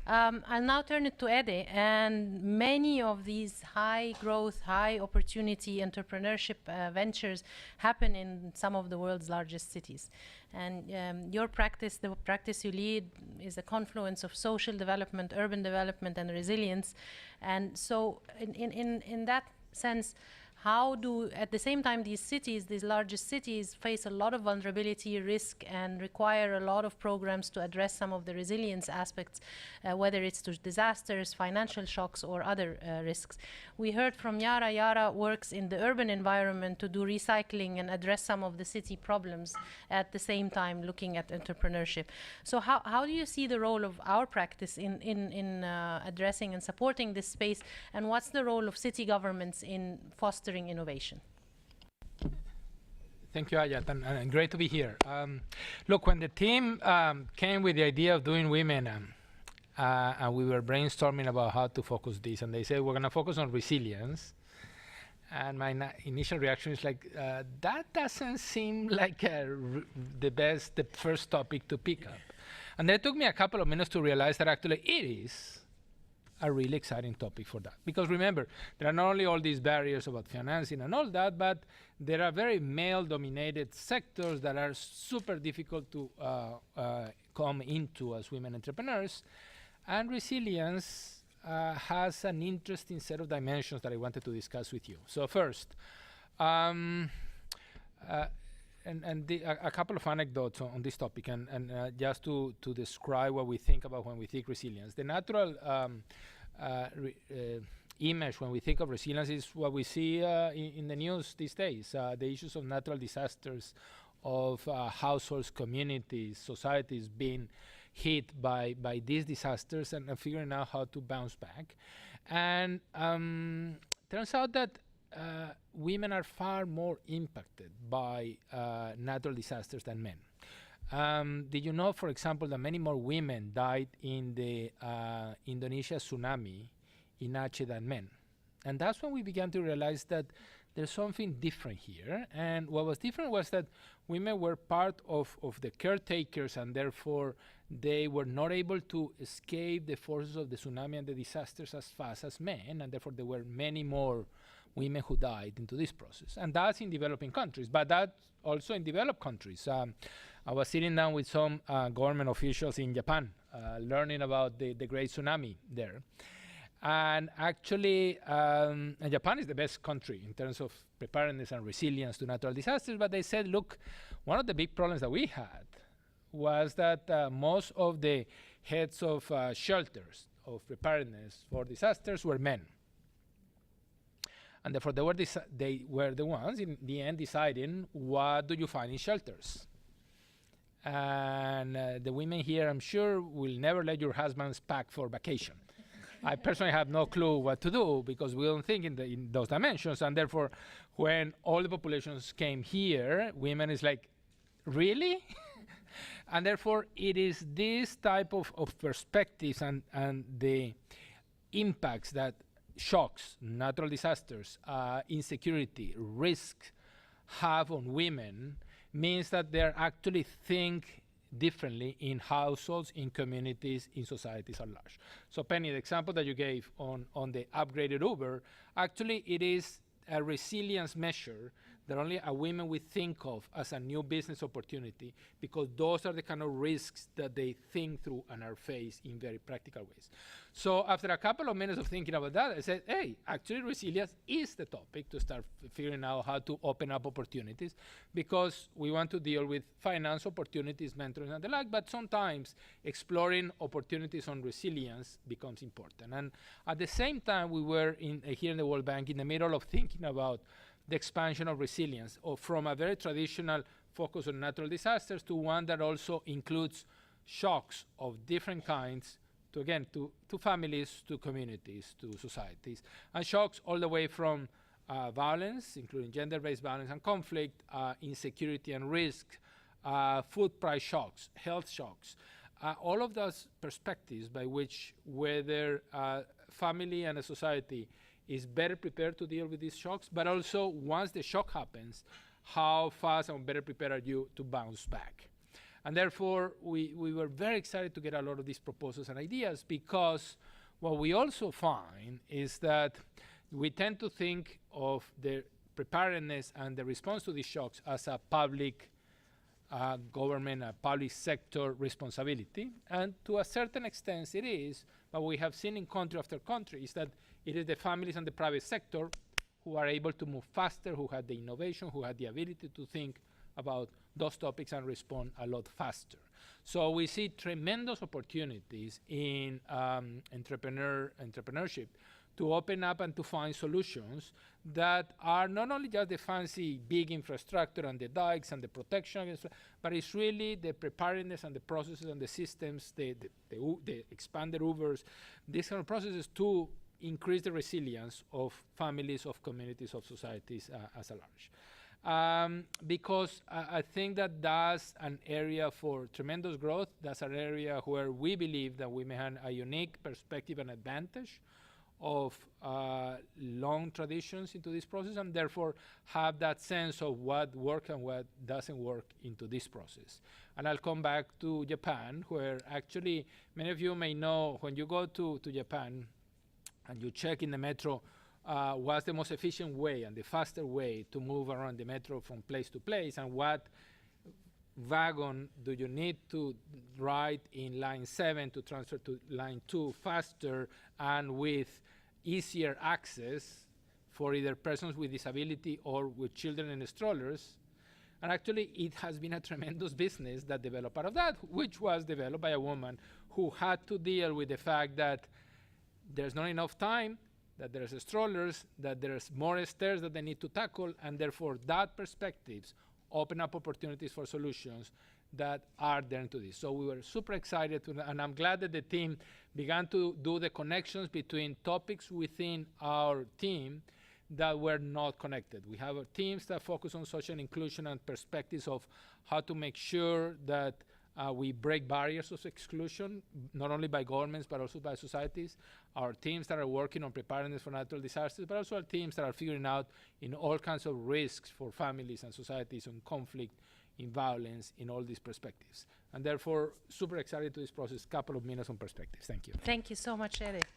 I'll now turn it to Ede, and many of these high growth, high opportunity entrepreneurship ventures happen in some of the world's largest cities. And your practice, the practice you lead, is a confluence of social development, urban development, and resilience. And so in that sense, how do, at the same time, these cities, these largest cities, face a lot of vulnerability, risk, and require a lot of programs to address some of the resilience aspects, whether it's to disasters, financial shocks, or other risks. We heard from Yara. Yara works in the urban environment to do recycling and address some of the city problems, at the same time looking at entrepreneurship. So how do you see the role of our practice in addressing and supporting this space, and what's the role of city governments in fostering innovation? Thank you, Ijjasz, and great to be here. Look, when the team came with the idea of doing women, and we were brainstorming about how to focus this, and they said, we're going to focus on resilience. And my initial reaction is like, that doesn't seem like the first topic to pick up. And it took me a couple of minutes to realize that actually it is a really exciting topic for that. Because remember, there are not only all these barriers about financing and all that, but there are very male-dominated sectors that are super difficult to come into as women entrepreneurs. And resilience has an interesting set of dimensions that I wanted to discuss with you. So first, a couple of anecdotes on this topic, and just to describe what we think about when we think resilience. The natural image when we think of resilience is what we see in the news these days, the issues of natural disasters, of households, communities, societies being hit by these disasters and figuring out how to bounce back. And turns out that women are far more impacted by natural disasters than men. Did you know, for example, that many more women died in the Indonesia tsunami in Aceh than men? And that's when we began to realize that there's something different here. And what was different was that women were part of the caretakers, and therefore they were not able to escape the forces of the tsunami and the disasters as fast as men, and therefore there were many more women who died into this process. And that's in developing countries, but that's also in developed countries. I was sitting down with some government officials in Japan, learning about the great tsunami there. And actually, Japan is the best country in terms of preparedness and resilience to natural disasters, but they said, look, one of the big problems that we had was that most of the heads of shelters of preparedness for disasters were men. And therefore, they were the ones in the end deciding what do you find in shelters. And the women here, I'm sure, will never let your husbands pack for vacation. I personally have no clue what to do because we don't think in those dimensions. And therefore, when all the populations came here, women is like, really? And therefore, it is this type of perspectives and the impacts that shocks, natural disasters, insecurity, risk have on women means that they actually think differently in households, in communities, in societies at large. So Penny, the example that you gave on the upgraded Uber, actually it is a resilience measure that only a women would think of as a new business opportunity, because those are the kind of risks that they think through and are faced in very practical ways. So after a couple of minutes of thinking about that, I said, hey, actually resilience is the topic to start figuring out how to open up opportunities, because we want to deal with finance opportunities, mentoring and the like, but sometimes exploring opportunities on resilience becomes important. And at the same time, we were here in the World Bank in the middle of thinking about the expansion of resilience, or from a very traditional focus on natural disasters to one that also includes shocks of different kinds to families, to communities, to societies. And shocks all the way from violence, including gender-based violence and conflict, insecurity and risk, food price shocks, health shocks, all of those perspectives by which whether a family and a society is better prepared to deal with these shocks, but also once the shock happens, how fast and better prepared are you to bounce back? And therefore, we were very excited to get a lot of these proposals and ideas, because what we also find is that we tend to think of the preparedness and the response to these shocks as a public government, a public sector responsibility. And to a certain extent it is, but we have seen in country after country is that it is the families and the private sector who are able to move faster, who had the innovation, who had the ability to think about those topics and respond a lot faster. So we see tremendous opportunities in entrepreneurship to open up and to find solutions that are not only just the fancy big infrastructure and the dikes and the protection against, but it's really the preparedness and the processes and the systems, the expanded Ubers, these kind of processes to increase the resilience of families, of communities, of societies as a large. Because I think that that's an area for tremendous growth. That's an area where we believe that we may have a unique perspective and advantage of long traditions into this process, and therefore have that sense of what works and what doesn't work into this process. And I'll come back to Japan, where actually many of you may know when you go to Japan and you check in the metro what's the most efficient way and the faster way to move around the metro from place to place, and what wagon do you need to ride in line 7 to transfer to line 2 faster and with easier access for either persons with disability or with children in strollers. And actually, it has been a tremendous business that developed out of that, which was developed by a woman who had to deal with the fact that there's not enough time, that there's strollers, that there's more stairs that they need to tackle, and therefore that perspectives open up opportunities for solutions that are there into this. So we were super excited, and I'm glad that the team began to do the connections between topics within our team that were not connected. We have teams that focus on social inclusion and perspectives of how to make sure that we break barriers of exclusion, not only by governments, but also by societies. Our teams that are working on preparedness for natural disasters, but also our teams that are figuring out in all kinds of risks for families and societies, on conflict, in violence, in all these perspectives. And therefore, super excited to this process. Couple of minutes on perspectives. Thank you. Thank you so much, Eric.